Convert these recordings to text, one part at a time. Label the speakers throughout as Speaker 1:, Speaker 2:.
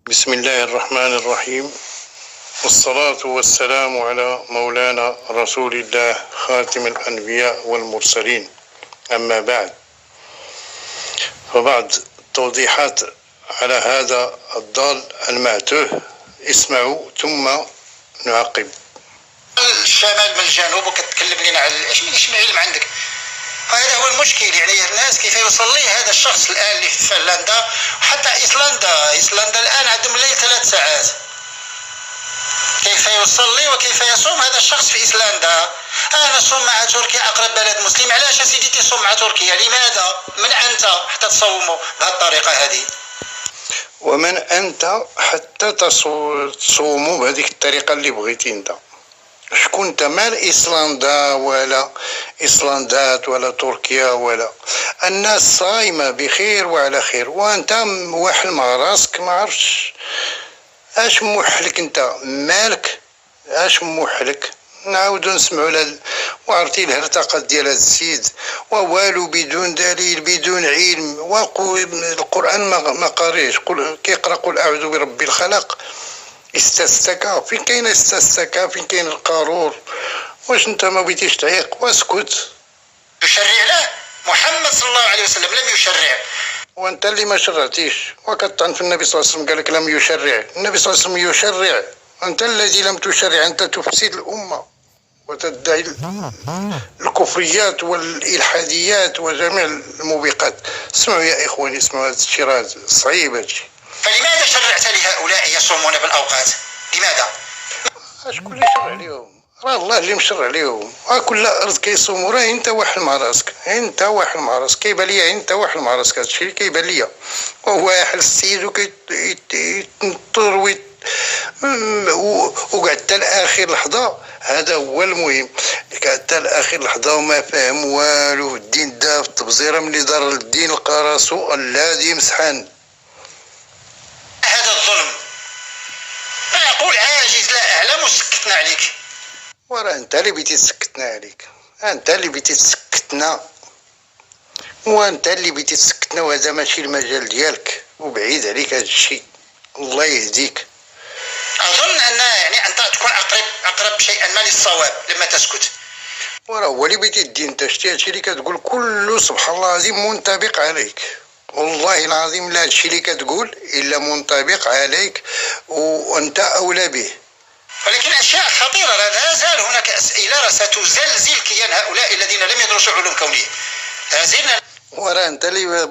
Speaker 1: بسم الله الرحمن الرحيم، والصلاة والسلام على مولانا رسول الله خاتم الأنبياء والمرسلين. أما بعد، فبعض التوضيحات على هذا الضال المعتوه. اسمعوا ثم نعقب.
Speaker 2: الشمال من الجنوب وكتكلم لنا على ايش من علم عندك؟ هذا هو المشكل يعني الناس كيف يصلي هذا الشخص الان اللي في فنلندا وحتى ايسلندا الان عندهم الليل 3 ساعات. كيف يصلي وكيف يصوم هذا الشخص في ايسلندا؟ انا نصوم مع تركيا اقرب بلد مسلم. علاش سيدي تصوم مع تركيا؟ لماذا؟ من انت حتى تصوموا بهذه الطريقه هذه؟
Speaker 1: ومن أنت حتى تصوموا بهذيك الطريقة اللي بغيتي انت؟ شكون انت؟ مال ايسلندا ولا ايسلندات ولا تركيا ولا الناس صايمه بخير وعلى خير، وانت موحل مع راسك. ما عرفتش اش موحلك انت، مالك اش موحلك؟ نعاودو نسمعوا وعرفتي الهرطقه ديال هذا السيد ووالو بدون دليل بدون علم. القران ما قاريش، كيقرا قل اعوذ برب الخلق. استستكا فين كاين استستكا؟ فين كاين القارور؟ واش انت ما بغيتيش تعيق؟ واسكت.
Speaker 2: يشرع له محمد صلى الله عليه وسلم لم يشرع،
Speaker 1: وانت اللي ما شرعتيش وكطعن في النبي صلى الله عليه وسلم. قال لك لم يشرع النبي صلى الله عليه وسلم، يشرع. انت الذي لم تشرع، انت تفسد الامه وتدعي الكفريات والالحاديات وجميع الموبقات. اسمعوا يا اخواني، اسمعوا هذا الشيء راه صعيب هادشي.
Speaker 2: فلماذا شرعت لهؤلاء يصومون بالاوقات؟ لماذا؟
Speaker 1: شكون اللي شرع عليهم؟ راه الله اللي مشرع عليهم. كل ارض كيصوموا، راه انت واحد مع راسك، انت واحد مع راسك. كيبان ليا انت واحد مع راسك، هادشي اللي كيبان ليا. وهو يحل السيد وكيتنطر وقعد حتى لاخر لحظه. هذا هو المهم، قعد حتى لاخر لحظه وما فاهم والو. الدين دا في التبزيره، ملي دار الدين لقى راسو الذي مسحان.
Speaker 2: هذا الظلم انا اقول عاجز لا اعلم وسكتنا عليك.
Speaker 1: وراه انت اللي بغيتي تسكتنا عليك، انت اللي بغيتي تسكتنا، وانت اللي بغيتي تسكتنا، وهذا ماشي المجال ديالك وبعيد عليك هذا الشيء. الله يهديك.
Speaker 2: اظن ان يعني انت تكون اقرب شيئا ما للصواب لما تسكت.
Speaker 1: وراه هو اللي بغيتي دير انت. شتي هادشي اللي كتقول كله سبحان الله العظيم منطبق عليك. والله العظيم لا هادشي اللي كتقول الا منطبق عليك وانت اولى به.
Speaker 2: ولكن اشياء خطيره، لا زال هناك اسئله ستزلزل كيان هؤلاء الذين لم يدرسوا علوم كونيه. لا زلنا.
Speaker 1: وراه انت اللي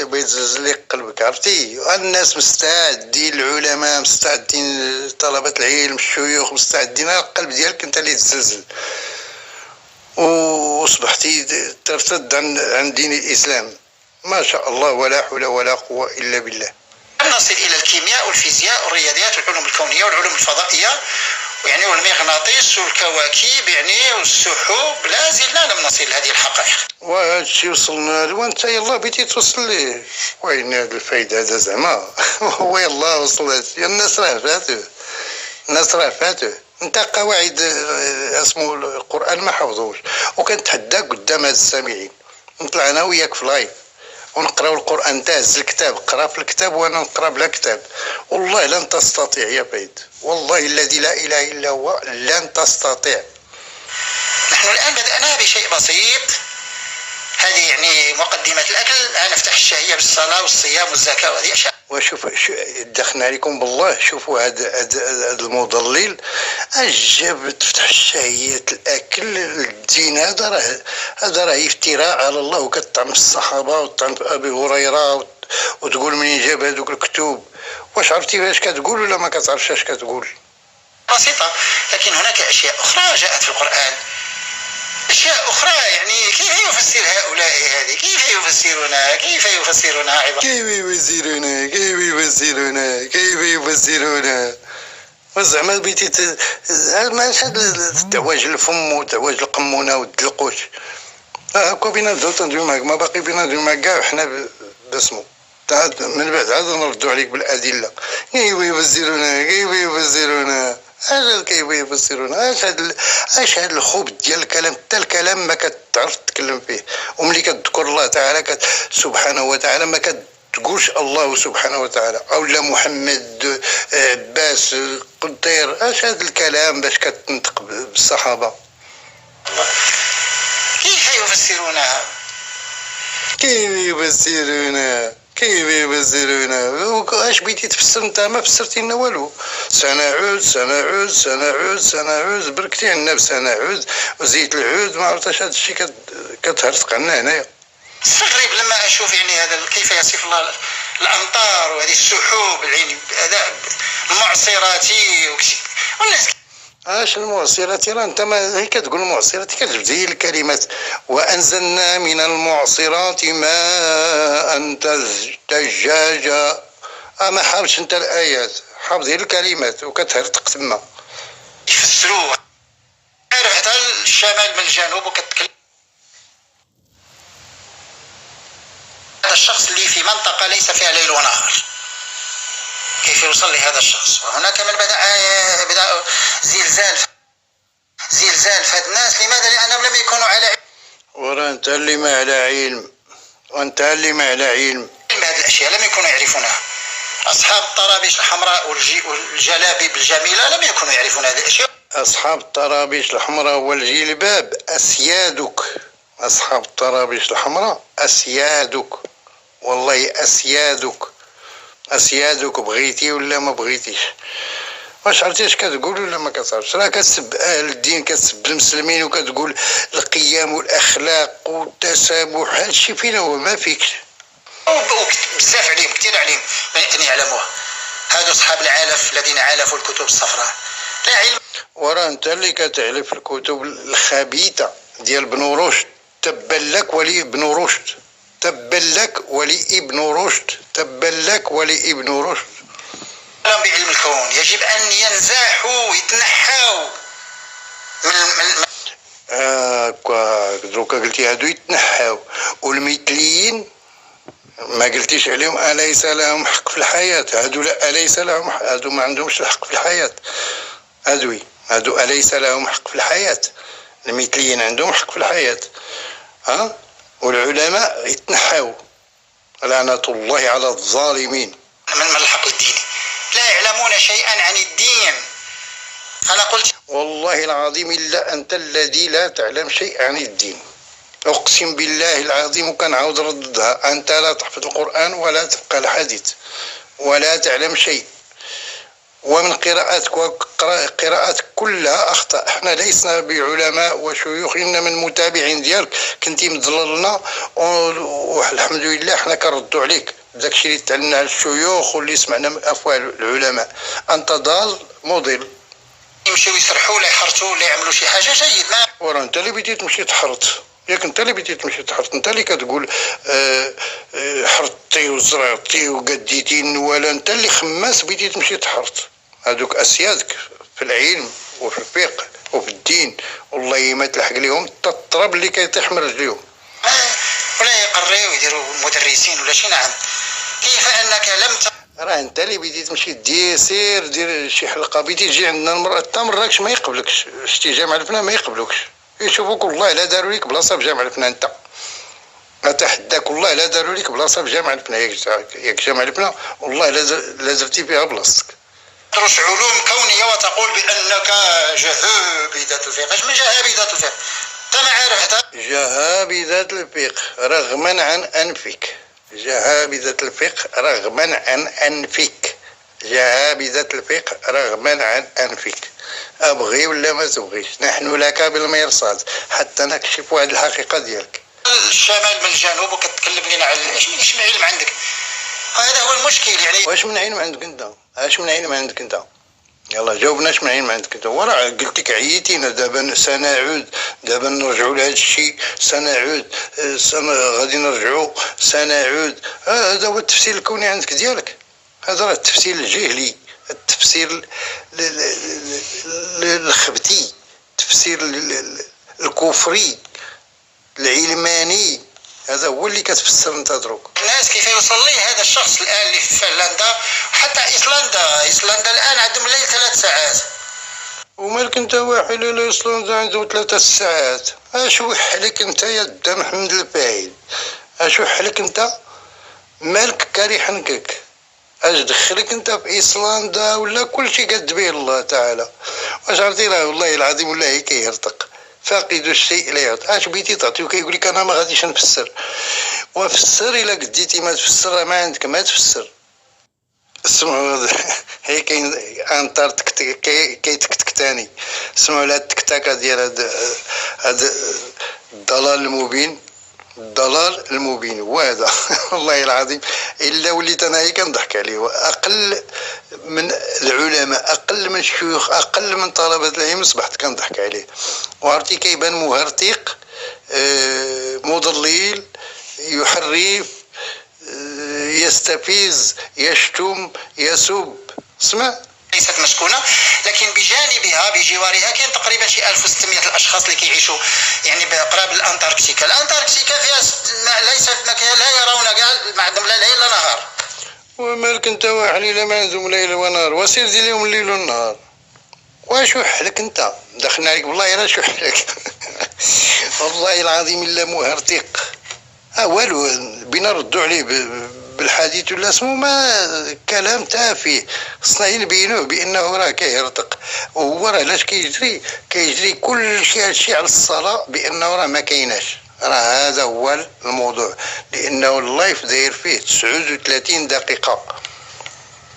Speaker 1: بتزلزل لك قلبك. عرفتي الناس مستعدين، العلماء مستعدين، طلبة العلم الشيوخ مستعدين. القلب ديالك انت اللي تزلزل وصبحتي ترتد عن دين الاسلام. ما شاء الله ولا حول ولا قوة الا بالله.
Speaker 2: لم نصل الى الكيمياء والفيزياء والرياضيات والعلوم الكونيه والعلوم الفضائيه يعني والمغناطيس والكواكب يعني والسحوب. لا زلنا لم نصل لهذه الحقائق.
Speaker 1: وهذا الشيء وصلنا له، وانت يلا بغيتي توصل ليه. وين هذا الفايده هذا زعما؟ هو يلا وصل. الناس راه فاتوه، الناس راه فاتوه. انت قواعد اسمه القران ما حفظوش، وكنتحدى قدام هاد السامعين نطلع انا وياك في لايف ونقراو القران. انت هز الكتاب، قرا في الكتاب وانا نقرا بلا كتاب. والله لن تستطيع يا فايد، والله الذي لا اله الا هو لن تستطيع.
Speaker 2: نحن الان بدانا بشيء بسيط، هذه يعني مقدمه الاكل. الان نفتح الشهيه بالصلاه والصيام والزكاه وهذه اشياء.
Speaker 1: وشوف دخلنا عليكم بالله. شوفوا هذا المضلل جاب تفتح الشهية الاكل الدين. هذا راه افتراء على الله، وكتطعن في الصحابه وتطعن في ابي هريره وتقول منين جاب هذوك الكتب. واش عرفتي اش كتقول ولا ما كتعرفش اش كتقول؟
Speaker 2: بسيطه، لكن هناك اشياء اخرى جاءت في القران، اشياء اخرى يعني كيف يفسر هؤلاء هذه؟ كيف يفسرونها؟ كيف يفسرونها عبارة؟
Speaker 1: كيف يفسرونها وزعما بغيتي ماش هاد التعواج الفم وتعواج القمونه والدلقوش. هاكا بينا نبداو تندويو معاك، ما باقي بينا ندويو معاك كاع حنا باسمو. من بعد عاد نردو عليك بالادله. كيف يفسرونها كيف يفسرونها؟ اش هاد الخبث ديال الكلام. حتى الكلام ما كتعرف تتكلم فيه، وملي كتذكر الله تعالى سبحانه وتعالى ما تقولش الله سبحانه وتعالى او لا محمد عباس قدير. اش هذا الكلام باش كتنطق بالصحابه؟
Speaker 2: كيف يفسرونها؟
Speaker 1: كيف يفسرونها؟ اش بغيتي تفسر انت؟ ما فسرتي لنا والو. سنعود بركتي عندنا بسنعود وزيت العود، ما عرفتش هذا الشيء كتهرسق عندنا هنايا.
Speaker 2: استغرب لما اشوف يعني هذا كيف يصف الله الامطار وهذه السحوب العين هذا المعصرات والناس.
Speaker 1: اش المعصرات؟ راه انت ما هي كتقول المعصرات كتبدي الكلمات وانزلنا من المعصرات ماء ثجاجا. ما حافظش انت الايات، حافظ الكلمات وكتهرطق تما.
Speaker 2: يفسروها عارف حتى الشمال من الجنوب وكتكلم هذا الشخص اللي في منطقة ليس فيها ليل ونهار، كيف يوصل لهذا الشخص؟ وهناك من بدأ زلزال في هذا الناس. لماذا؟ لأنهم لم يكونوا على علم.
Speaker 1: ورا انت اللي ما على علم، وانت اللي ما على علم.
Speaker 2: هذه الأشياء لم يكونوا يعرفونها. أصحاب الطرابيش الحمراء والجلابيب الجميلة لم يكونوا يعرفون هذه الأشياء.
Speaker 1: أصحاب الطرابيش الحمراء والجلباب أسيادك. أصحاب الطرابيش الحمراء أسيادك، والله أسيادك بغيتي ولا ما بغيتيش. واش عرفتي اش كتقول ولا ما كتعرفش؟ راه كتسب اهل الدين، كتسب المسلمين وكتقول القيم والاخلاق والتسامح. هادشي فين هو؟ ما فيكش.
Speaker 2: بزاف عليهم، كثير عليهم أن يعلموها. هادو أصحاب العالف الذين عالفوا الكتب الصفراء لا علم.
Speaker 1: ورا انت اللي كتعلف الكتب الخبيثه ديال ابن رشد. تبا لك ولي ابن رشد، تبا لك ولي ابن رشد، تبا لك ولي ابن رشد.
Speaker 2: بعلم الكون يجب أن ينزاحوا ويتنحوا من
Speaker 1: دروكا قلتي هادو يتنحاو. والمثليين ما قلتيش عليهم أليس لهم حق في الحياة؟ هادو لا، أليس لهم حق، هادو ما عندهمش الحق في الحياة. هادو أليس لهم حق في الحياة. المثليين عندهم حق في الحياة. والعلماء يتنحاو، لعنة الله على الظالمين.
Speaker 2: من الحق الديني لا يعلمون شيئا عن الدين. أنا قلت
Speaker 1: والله العظيم إلا أنت الذي لا تعلم شيء عن الدين. أقسم بالله العظيم وكان عاود ردها. أنت لا تحفظ القرآن ولا تفقه الحديث ولا تعلم شيء، ومن قراءتك وقراءتك كلها أخطاء. احنا ليسنا بعلماء وشيوخ، إن من متابعين ديالك كنتي مضللنا، والحمد لله احنا كنردوا عليك داك الشيء اللي تعلمنا على الشيوخ واللي سمعنا من أفواه العلماء. أنت ضال مضل.
Speaker 2: يمشيو يسرحوا ولا يحرتوا ولا يعملوا شي حاجة جيد. ما
Speaker 1: ورا انت اللي بديت تمشي تحرط، ياك انت اللي بديت تمشي تحرط. انت اللي كتقول حرطتي وزرعتي وقديتي النواله. انت اللي خماس بديت تمشي تحرط. هذوك اسيادك في العلم وفي الفقه وفي الدين والله ما تلحق لهم حتى التراب اللي كيطيح من رجليهم.
Speaker 2: ولا يقريو يديروا مدرسين ولا شي. نعم، كيف انك لم
Speaker 1: راه انت اللي بديت تمشي دير شي حلقه، بديت تجي عندنا المرأة حتى مراكش ما يقبلكش. شتي جامع الفنان ما يقبلوكش، يشوفوك والله لا داروا لك بلاصه في جامع الفنان. انت اتحداك والله لا داروا لك بلاصه في جامع الفنان. ياك جامع الفنان والله لا زرتي فيها بلاصتك.
Speaker 2: تدرس علوم كونيه وتقول بانك جهابذة الفقه. اش من جهابذة الفقه؟ انت ما عارف حتى
Speaker 1: جهابذة الفقه رغما عن انفك. جهابذة الفقه رغما عن انفك. جهابذة الفقه رغما عن انفك. ابغي ولا ما تبغيش، نحن لك بالمرصاد حتى نكشف هذه الحقيقه ديالك.
Speaker 2: الشمال من الجنوب وكتكلم لنا على اش من علم عندك. هذا هو المشكل يعني.
Speaker 1: واش من علم عندك انت؟ اش من علم عندك انت؟ يلا جاوبنا اش من علم عندك انت؟ ورا قلت لك عييتينا دابا سنعود، دابا نرجعوا لهذا الشيء، سنعود غادي نرجعوا سنعود. هذا هو التفسير الكوني عندك ديالك. هذا راه التفسير الجهلي، التفسير الخبتي، التفسير الكفري العلماني. هذا هو اللي كتفسر انت دروك.
Speaker 2: الناس كيف يوصل لي هذا الشخص الان اللي في فنلندا حتى ايسلندا الان عندهم الليل 3 ساعات.
Speaker 1: ومالك انت واحد لا ايسلندا عنده 3 ساعات؟ اش وحلك انت يا دا محمد الفايد؟ اش وحلك انت؟ مالك كاري حنكك؟ اش دخلك انت في ايسلندا ولا كلشي كدبيه الله تعالى؟ واش عرفتي راه والله العظيم ولا هي كيهرطق فاقد الشيء لا يعطي. اش بغيتي تعطيو؟ كيقول لك انا ما غاديش نفسر. وفسر الا قديتي ما تفسر راه ما عندك ما تفسر. اسمعوا هي كاين انتاركتيكا كيتكتك تاني. سمعوا لهاد التكتاكه ديال هاد الضلال المبين. الضلال المبين هو هذا والله العظيم الا وليت انا هي كنضحك عليه. اقل من العلماء، اقل من الشيوخ، اقل من طلبه العلم اصبحت كنضحك عليه. وعرفتي كيبان مهرطق، مضلل، يحرف، يستفز، يشتم، يسب. اسمع،
Speaker 2: ليست مسكونه، لكن بجانبها بجوارها كاين تقريبا شي 1600 الاشخاص اللي كيعيشوا يعني بقراب الانتاركتيكا. الانتاركتيكا فيها ليست لا يرون كاع، ما عندهم لا ليل لا نهار.
Speaker 1: ومالك انت واحد الا ما عندهم ليل ونهار وسير دير لهم الليل والنهار. وشح لك انت دخلنا عليك والله الا شح لك والله العظيم الا مهرطق. والو بينا نردوا عليه بالحديث ولا اسمه ما كلام تافه. خصنا نبينوه بانه راه كيهرطق. وهو راه علاش كيجري كل شيء هادشي على الصلاه بانه راه ما كايناش. راه هذا هو الموضوع، لانه اللايف داير فيه 39 دقيقه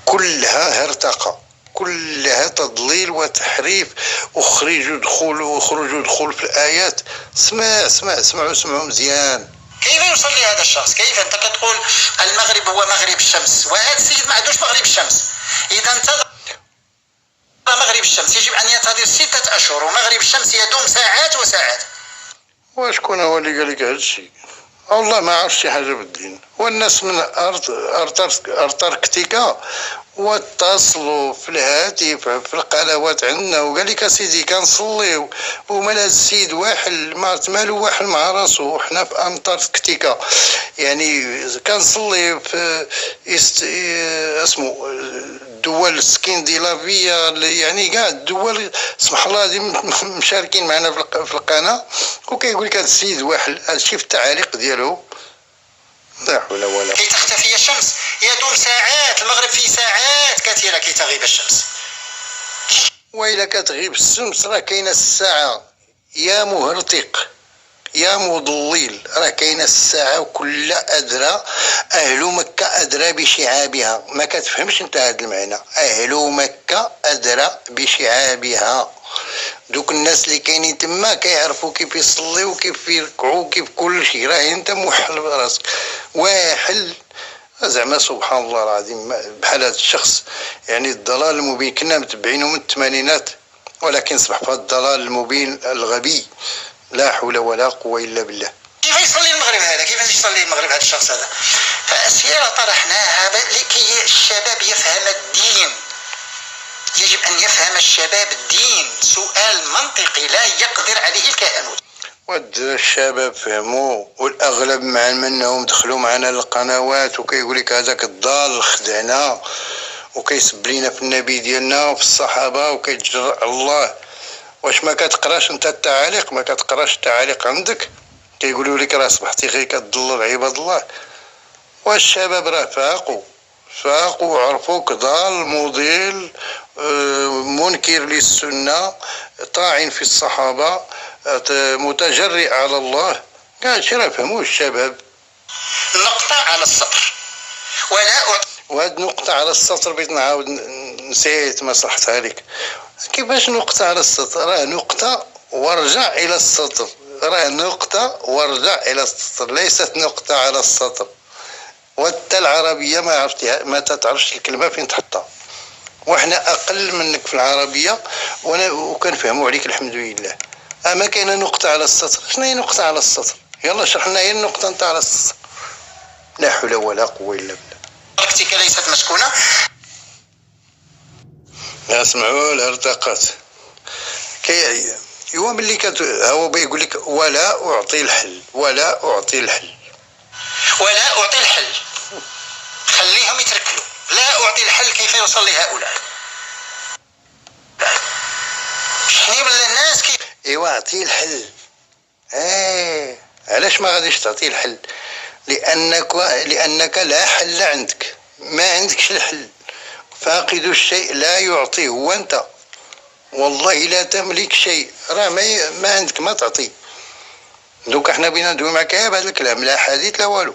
Speaker 1: كلها هرطقه، كلها تضليل وتحريف. اخرجوا دخول في الايات. اسمعوا مزيان.
Speaker 2: كيف يصلي هذا الشخص؟ كيف انت كتقول المغرب هو مغرب الشمس وهذا السيد ما عندوش مغرب الشمس؟ اذا انتظر مغرب الشمس يجب ان ينتظر 6 اشهر، ومغرب الشمس يدوم ساعات وساعات.
Speaker 1: وشكون هو اللي قال لك هذا الشيء؟ والله ما عرف شي حاجه بالدين. والناس من ارتاركتيكا واتصلوا في الهاتف في القنوات عندنا وقال لك اسيدي كنصليو ومال هذا السيد واحد مالو واحد مع راسو. حنا في انتاركتيكا يعني كنصلي في اسمو الدول الاسكندنافيه يعني كاع الدول سبحان الله هذه مشاركين معنا في القناه. وكيقول لك هذا السيد واحد هذا الشيء في التعاليق ديالو. لا حول ولا.
Speaker 2: كي تختفي الشمس يدوم ساعات، المغرب فيه ساعات كثيره كي تغيب الشمس.
Speaker 1: وإلا كتغيب الشمس راه كاينه الساعه يا مهرطق يا مضلل. راه كاينه الساعه وكل ادرى. اهل مكه ادرى بشعابها. ما كتفهمش انت هذا المعنى. اهل مكه ادرى بشعابها. دوك الناس اللي كاينين تما كيعرفوا كيف يصليو وكيف يركعوا كيف كل شيء. راه انت موحل براسك واحل. زعما سبحان الله العظيم بحال هذا الشخص يعني الضلال المبين. كنا متبعينه من الثمانينات ولكن صبح في الضلال المبين الغبي. لا حول ولا قوة إلا بالله.
Speaker 2: كيف يصلي المغرب هذا؟ كيف يصلي المغرب هذا الشخص هذا؟ فأسئلة طرحناها لكي الشباب يفهم الدين. يجب أن يفهم الشباب الدين. سؤال منطقي لا يقدر عليه الكهنوت.
Speaker 1: الشباب فهموا والأغلب منهم دخلوا معنا للقنوات وكيقول لك هذاك الضال خدعنا وكيسب لينا في النبي ديالنا وفي الصحابة وكيتجرأ الله. واش ما كتقراش انت التعاليق؟ ما كتقراش التعاليق عندك؟ كيقولوا لك راه صبحتي غير كتضلل عباد الله. والشباب راه فاقوا وعرفوك ضال مضل منكر للسنة طاعن في الصحابة متجرئ على الله. كاع شي راه فهموه الشباب.
Speaker 2: نقطة على السطر
Speaker 1: وهاد نقطة على السطر بغيت نعاود نسيت ما صحتها لك. كيفاش نقطة على السطر؟ راه نقطة وارجع إلى السطر. راه نقطة وارجع إلى السطر ليست نقطة على السطر. وانت العربية ما عرفتها ما تعرفش الكلمة فين تحطها. وحنا أقل منك في العربية وكنفهموا عليك الحمد لله. أما كاينة نقطة على السطر. شنو هي نقطة على السطر؟ يلا شرح لنا هي النقطة نتاع على السطر. لا حول ولا قوة إلا بالله.
Speaker 2: أنتاركتيكا ليست مسكونة.
Speaker 1: اسمعوا الارتقات هو ملي هو بيقول لك ولا أعطي الحل
Speaker 2: خليهم يتركلوا. لا أعطي الحل. كيف يوصل لهؤلاء؟ شنو الناس
Speaker 1: ايوا اعطيه الحل. علاش ما غاديش تعطيه الحل؟ لأنك لا حل عندك، ما عندكش الحل. فاقد الشيء لا يعطيه، هو أنت والله لا تملك شيء، راه ما عندك ما تعطي. دوك احنا بينا ندوي معاك بهذا الكلام، لا حديث لا والو،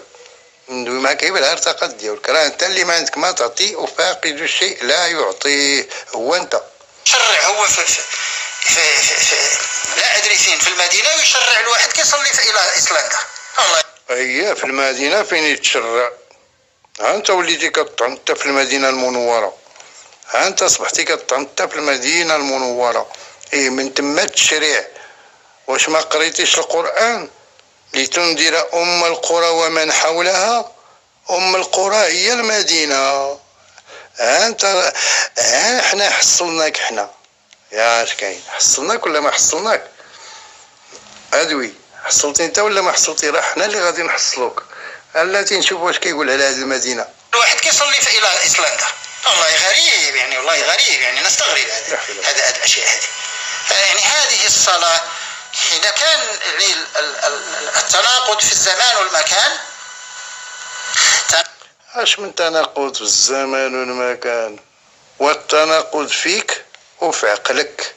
Speaker 1: ندوي معاك بالارتقاء ديالك، راه انت اللي ما عندك ما تعطي، وفاقد الشيء لا يعطيه هو انت.
Speaker 2: شرع هو في لا ادري فين في المدينه، ويشرع الواحد كيصلي في الى ايسلندا. الله
Speaker 1: هي في المدينه فين يتشرع؟ ها انت وليتي كطنت في المدينه المنوره، ها انت اصبحتي كطنت في المدينه المنوره، ايه من تما التشريع. واش ما قريتيش القران؟ لتنذر ام القرى ومن حولها، ام القرى هي المدينه. ها انت، ها احنا حصلناك، احنا يا اش كاين، حصلناك ولا ما حصلناك؟ ادوي حصلتي انت ولا ما حصلتي؟ راه حنا اللي غادي نحصلوك. التي نشوف واش كيقول على هذه المدينه.
Speaker 2: الواحد كيصلي في الى ايسلندا، والله غريب يعني، والله غريب يعني، نستغرب هذا الاشياء هذه. يعني هذه الصلاه حين كان يعني التناقض في الزمان والمكان.
Speaker 1: اش من تناقض في الزمان والمكان؟ والتناقض فيك وفي عقلك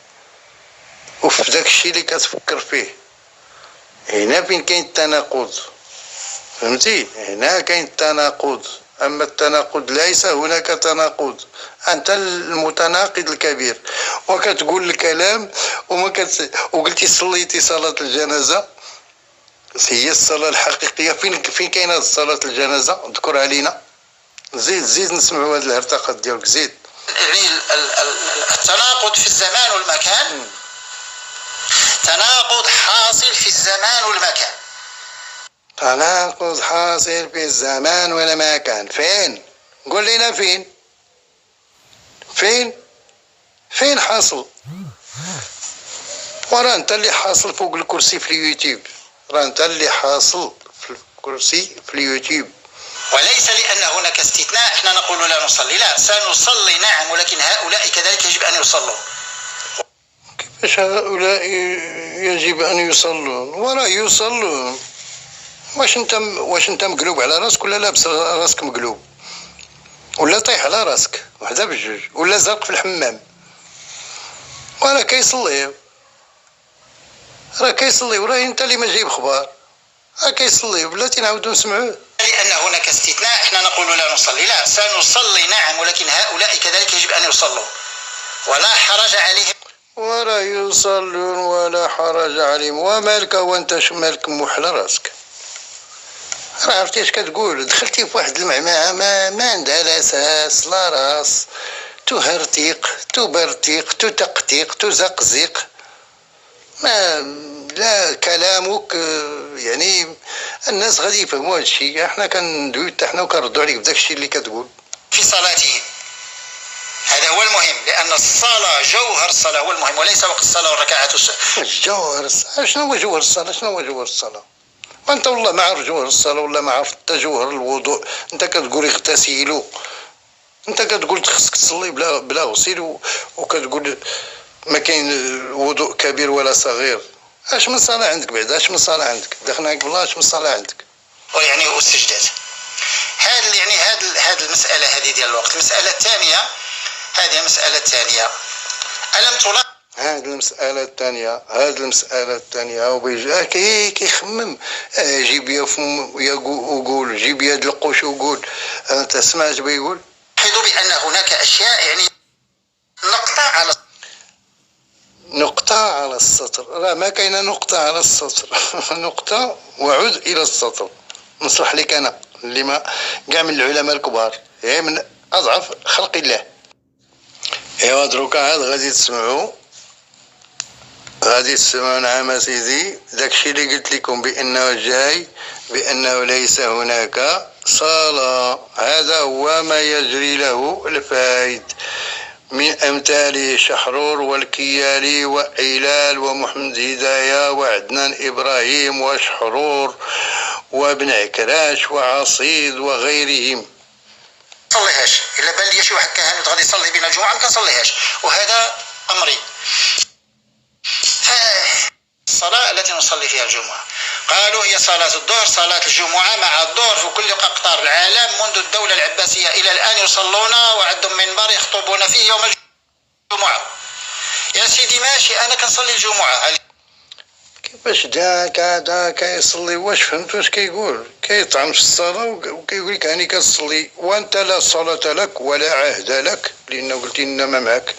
Speaker 1: وفي داك الشيء اللي كتفكر فيه. هنا فين كاين التناقض، فهمتي؟ هنا كاين التناقض. اما التناقض ليس هناك تناقض، انت المتناقض الكبير. وكتقول الكلام وقلتي صليتي صلاة الجنازة، هي الصلاة الحقيقية. فين كاينه صلاة الجنازة؟ اذكرها لينا، زيد نسمعوا هذه الهرطقات ديالك، زيد.
Speaker 2: يعني التناقض في الزمان والمكان، تناقض حاصل في الزمان والمكان.
Speaker 1: تناقض حاصل في الزمان والمكان، فين؟ قول لنا فين؟ فين حاصل؟ وراه انت اللي حاصل فوق الكرسي في اليوتيوب، راه انت اللي حاصل في الكرسي في اليوتيوب.
Speaker 2: وليس لأن هناك استثناء احنا نقول لا نصلي، لا سنصلي نعم، ولكن هؤلاء كذلك يجب أن يصلوا.
Speaker 1: كيفاش هؤلاء يجب أن يصلون؟ وراه يصلون. واش انت مقلوب على راسك ولا لابس راسك مقلوب؟ ولا طيح على راسك وحده بجوج، ولا زرق في الحمام؟ وراه كيصلي، وراه انت اللي ما جايب خبار. كيصلي بلاتي نعاودو نسمعوه.
Speaker 2: لأن هناك استثناء احنا نقول لا نصلي، لا سنصلي نعم، ولكن هؤلاء كذلك يجب أن يصلوا ولا حرج عليهم.
Speaker 1: ولا يصلون ولا حرج عليهم. ومالك وانت شمالك موحل راسك؟ راه عرفتي اش كتقول؟ دخلتي في واحد المعمعة ما عندها لا اساس لا راس، تهرتيق تبرتيق تتقتيق تزقزق، ما لا كلامك يعني الناس غادي يفهموا هذا الشيء. احنا كندويو حتى حنا وكنردوا عليك بداك الشيء اللي كتقول
Speaker 2: في صلاتهم. هذا هو المهم، لأن الصلاة جوهر الصلاة هو المهم، وليس وقت الصلاة والركعات.
Speaker 1: جوهر الصلاة؟ شنو هو جوهر الصلاة؟ شنو هو جوهر الصلاة؟ وانت والله ما عارف جوهر الصلاة ولا ما عارف حتى جوهر الوضوء. انت كتقول اغتسلوا، انت كتقول خصك تصلي بلا غسيل، وكتقول ما كاين وضوء كبير ولا صغير. اش من صلاة عندك بعد؟ اش من صلاة عندك؟ دخلناك بالله، اش من صلاة عندك؟
Speaker 2: ويعني والسجدات. هذه المسألة هذه ديال الوقت. المسألة الثانية، هذه المسألة الثانية، ألم تلاحظ
Speaker 1: هذه المسألة الثانية وبيجي كيخمم، جيب يا فم وقول، جيب يد القوش وقول. انت سمعت بيقول
Speaker 2: بأن هناك أشياء يعني
Speaker 1: نقطة على السطر. راه ما كاينه نقطة على السطر. نقطة وعد إلى السطر. نصلح لك أنا اللي ما كاع من العلماء الكبار، هي من أضعف خلق الله. ايوا دروكا عاد غادي تسمعوا نعم سيدي داكشي اللي قلت لكم بأنه جاي، بأنه ليس هناك صلاة. هذا هو ما يجري له الفائد من أمثال شحرور والكيالي وإيلال ومحمد هداية وعدنان إبراهيم وشحرور وابن عكراش وعصيد وغيرهم.
Speaker 2: صليهاش إلا بان لي شي واحد كهنوت غادي يصلي بنا الجمعة ما كنصليهاش، وهذا أمري. الصلاة التي نصلي فيها الجمعة قالوا هي صلاة الظهر، صلاة الجمعة مع الظهر في كل أقطار العالم منذ الدولة العباسية إلى الآن يصلون وعندهم منبر يخطبون فيه يوم الجمعة. يا سيدي ماشي، أنا كنصلي الجمعة.
Speaker 1: كيفاش دا كيصلي؟ واش فهمت واش كيقول؟ كيطعن في الصلاة وكيقول لك هاني كتصلي وانت لا صلاة لك ولا عهد لك، لأنه قلت إنما معك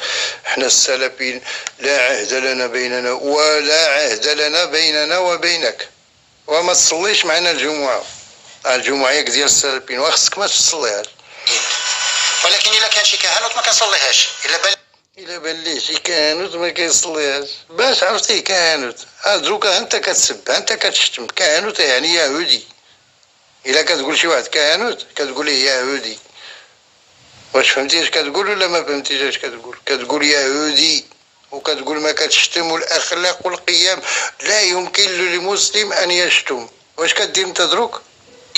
Speaker 1: احنا السلفيين لا عهد لنا بيننا ولا عهد لنا بيننا وبينك، وما تصليش معنا الجمعة. الجمعة ياك ديال السلفيين وخصك ما تصليهاش.
Speaker 2: ولكن إلا كان شي كهنوت ما كنصليهاش،
Speaker 1: إلا بان ليه شي كهنوت ما كيصليهاش. باش عرفتي كهنوت؟ دروكا انت كتسب، انت كتشتم. كهنوت يعني يهودي. إلا كتقول شي واحد كهنوت كتقول ليه يهودي. واش فهمتي اش كتقول ولا ما فهمتيش اش كتقول؟ كتقول يهودي، وكتقول ما كتشتم، الأخلاق والقيم لا يمكن للمسلم أن يشتم. واش كدير انت دروك؟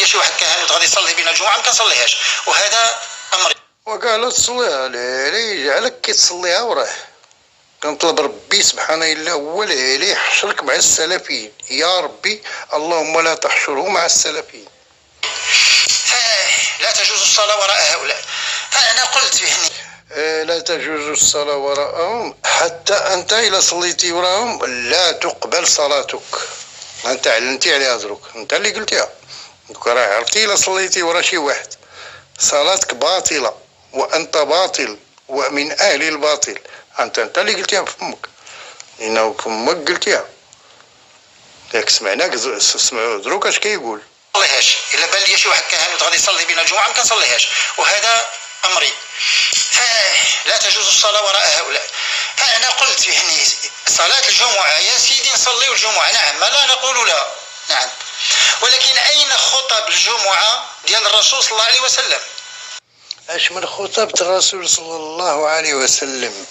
Speaker 2: شي واحد كهنوت غادي يصلي بين الجمعة ما كنصليهاش، وهذا أمر.
Speaker 1: وكاع لا تصليها، لا يجعلك كتصليها وراه. كنطلب ربي سبحانه إلا هو اللي يحشرك مع السلفيين. يا ربي اللهم لا تحشره مع السلفيين.
Speaker 2: لا تجوز الصلاة وراء هؤلاء. فأنا قلت
Speaker 1: لا تجوز الصلاة وراءهم، حتى أنت إذا صليتي وراءهم لا تقبل صلاتك. أنت علمتي عليها دروك، أنت اللي قلتيها. راه عرفتي إذا صليتي ورا شي واحد صلاتك باطلة وأنت باطل ومن أهل الباطل. أنت اللي قلتيها بفمك، لأنه فمك قلتيها. ياك سمعناك، سمعوا دروك اش كيقول.
Speaker 2: صليهاش إلا بان لي شي واحد كهنوت غادي يصلي بين الجمعة ما كنصليهاش، وهذا أمري. لا تجوز الصلاة وراء هؤلاء. فأنا قلت يعني صلاة الجمعة يا سيدي نصلي الجمعة، نعم، ما لا نقول لا، نعم، ولكن أين خطب الجمعة ديال الرسول صلى الله عليه وسلم؟
Speaker 1: اش من خطبة الرسول صلى الله عليه وسلم؟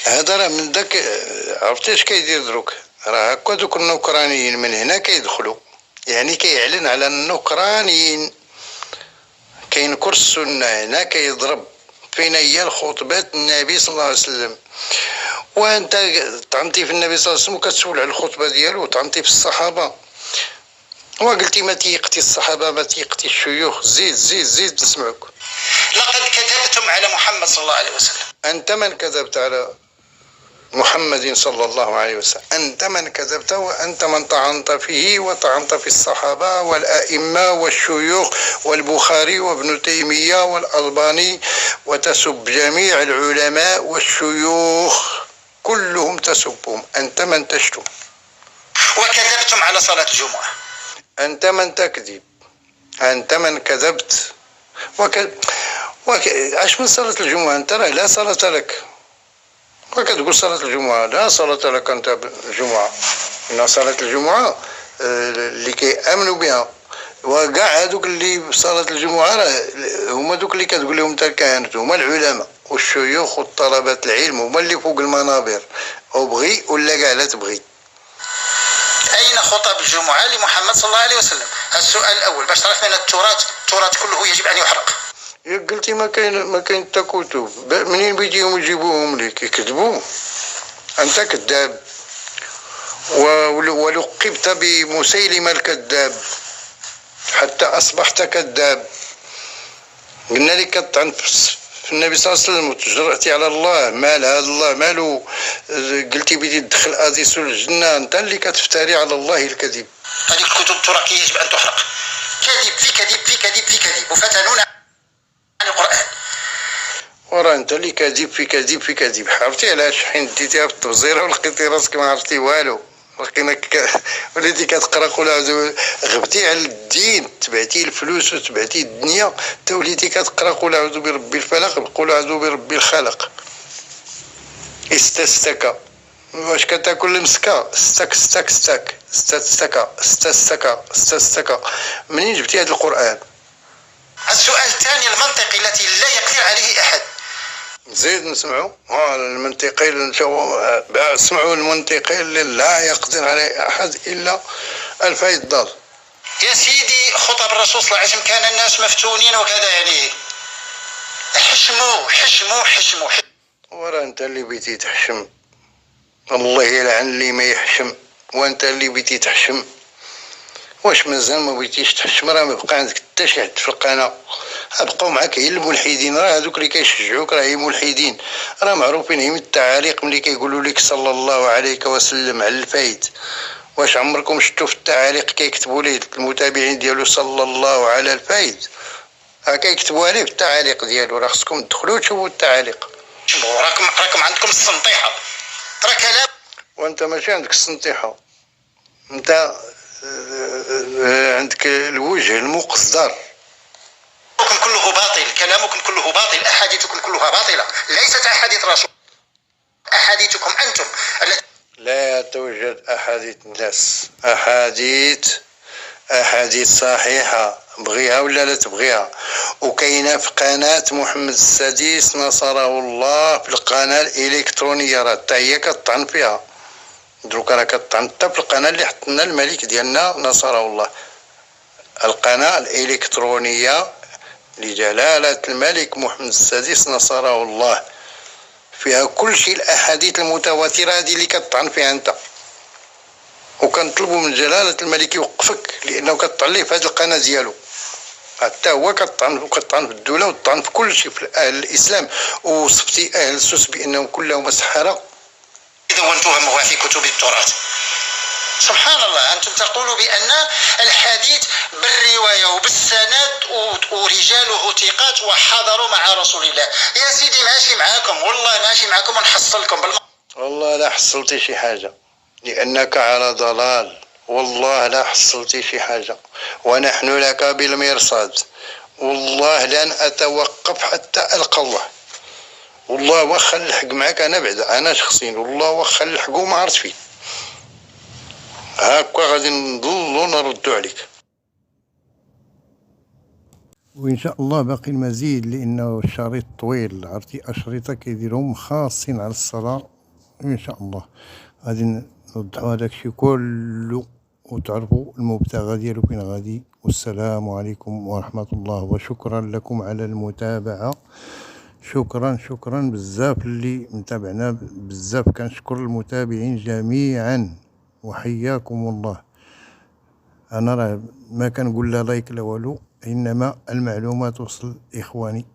Speaker 1: هذا راه من داك، عرفتي اش كيدير دروك؟ راه هكا دوك النكرانيين من هنا كيدخلوا، يعني كيعلن على النكرانيين، كينكر السنة هنا، كيضرب فين هي الخطبات النبي صلى الله عليه وسلم. وانت طعنتي في النبي صلى الله عليه وسلم وكتسول على الخطبة ديالو، وطعنتي في الصحابة وقلتي ما تيقتي الصحابة، ما تيقتي الشيوخ. زيد نسمعك.
Speaker 2: لقد كذبتم على محمد صلى الله عليه وسلم.
Speaker 1: أنت من كذبت على محمد صلى الله عليه وسلم؟ أنت من كذبت، وأنت من طعنت فيه وطعنت في الصحابة والأئمة والشيوخ والبخاري وابن تيمية والألباني، وتسب جميع العلماء والشيوخ كلهم تسبهم. أنت من تشتم.
Speaker 2: وكذبتم على صلاة الجمعة.
Speaker 1: أنت من تكذب، أنت من كذبت. عاش من صلاة الجمعة؟ أنت لا صلاة لك، وكتقول صلاة الجمعة لا صلاة لك أنت الجمعة. إن صلاة الجمعة اللي كيأمنوا بها، وكاع هذوك اللي بصلاة الجمعة راه هما دوك اللي كتقول لهم انت الكهنة، هما العلماء والشيوخ والطلبة العلم، هما اللي فوق المنابر، أو بغي ولا كاع لا تبغي.
Speaker 2: أين خطب الجمعة لمحمد صلى الله عليه وسلم؟ السؤال الأول باش تعرف من التراث كله يجب أن يحرق.
Speaker 1: قلتي ما كاين حتى كتب، منين بيجيهم يجيبوهم لك؟ يكذبوا. أنت كذاب، ولقبت بمسيلمة الكذاب حتى أصبحت كذاب. قلنا لك كطعن في النبي صلى الله عليه وسلم وتجرأتي على الله. مال هذا الله مالو؟ قلتي بدي تدخل أديسو الجنة. أنت اللي كتفتري على الله الكذب.
Speaker 2: هذه الكتب التراثية يجب أن تحرق. كذب في كذب في كذب في كذب، وفتنون عن القرآن.
Speaker 1: ورا انت اللي كذب في كذب في كذب. عرفتي علاش؟ حين ديتيها في التبزيره ولقيتي راسك ما عرفتي والو، لقيناك وليتي كتقرا قول اعوذ، غبتي على الدين، تبعتي الفلوس وتبعتي الدنيا، تا وليتي كتقرا قول اعوذ برب الفلق، قول اعوذ برب الخلق. استستك، واش كتاكل المسكه؟ استك. منين جبتي هذا القران؟
Speaker 2: السؤال الثاني المنطقي التي لا يقدر عليه أحد.
Speaker 1: زيد نسمعوا. المنطقي، اسمعوا المنطقي اللي لا يقدر عليه أحد إلا الفيضل.
Speaker 2: يا سيدي خطب الرسول صلى الله عليه وسلم كان الناس مفتونين وكذا، يعني حشموا.
Speaker 1: ورا أنت اللي بيتي تحشم، الله يلعن اللي ما يحشم، وأنت اللي بيتي تحشم. واش مازال ما بغيتيش تحشم؟ راه ما بقى عندك حتى شي حد في القناه، بقاو معاك غير الملحدين، راه هذوك اللي كيشجعوك راه هي ملحدين، راه معروفين. هي من التعاليق ملي كيقولوا لك صلى الله عليك وسلم على الفايد. واش عمركم شفتوا في التعاليق كيكتبوا ليه المتابعين ديالو صلى الله على الفايد؟ ها كيكتبوا عليه في التعاليق ديالو، راه خصكم تدخلوا تشوفوا التعاليق.
Speaker 2: راكم عندكم السنطيحه، راه كلام.
Speaker 1: وانت ماشي عندك السنطيحه، انت عندك الوجه المقصدر.
Speaker 2: كلامكم كله باطل، كلامكم كله باطل، احاديثكم كلها باطله، ليست احاديث رسول، احاديثكم انتم التي
Speaker 1: لا توجد أحاديث الناس، أحاديث صحيحة، بغيها ولا لا تبغيها. وكاينة في قناة محمد السادس نصره الله، في القناة الإلكترونية، راه حتى هي كطعن فيها دروكا، راه كطعن حتى في القناة اللي حطنا الملك ديالنا نصره الله، القناة الإلكترونية لجلالة الملك محمد السادس نصره الله، فيها كل شيء. الأحاديث المتواترة هذه اللي كطعن فيها أنت، وكنطلبوا من جلالة الملك يوقفك، لأنه كطعن ليه في هذه القناة ديالو. حتى هو كطعن في الدولة وطعن في كل شيء في أهل الإسلام، وصفتي أهل السوس بأنهم كلهم سحرة.
Speaker 2: دونتوها في كتب التراث. سبحان الله، أنتم تقولوا بأن الحديث بالرواية وبالسند ورجاله ثقات وحضروا مع رسول الله. يا سيدي ماشي معاكم، والله ماشي معاكم ونحصلكم
Speaker 1: والله لا حصلتي شي حاجة، لأنك على ضلال، والله لا حصلتي شي حاجة، ونحن لك بالمرصاد، والله لن أتوقف حتى ألقى الله. والله واخا نلحق معاك أنا بعد، أنا شخصيا والله واخا نلحقو ما عرفت فين، هاكا غادي نضلو نردو عليك.
Speaker 3: وإن شاء الله باقي المزيد، لأنه الشريط طويل، عرفتي أشرطة كيديرهم خاصين على الصلاة. إن شاء الله غادي نوضحوا هذاك الشيء كله وتعرفوا المبتغى ديالو فين غادي. والسلام عليكم ورحمة الله، وشكرا لكم على المتابعة. شكرا بزاف اللي متابعنا، بزاف كنشكر المتابعين جميعا، وحياكم الله. انا راه ما كنقول لا لايك لا والو، انما المعلومة توصل اخواني.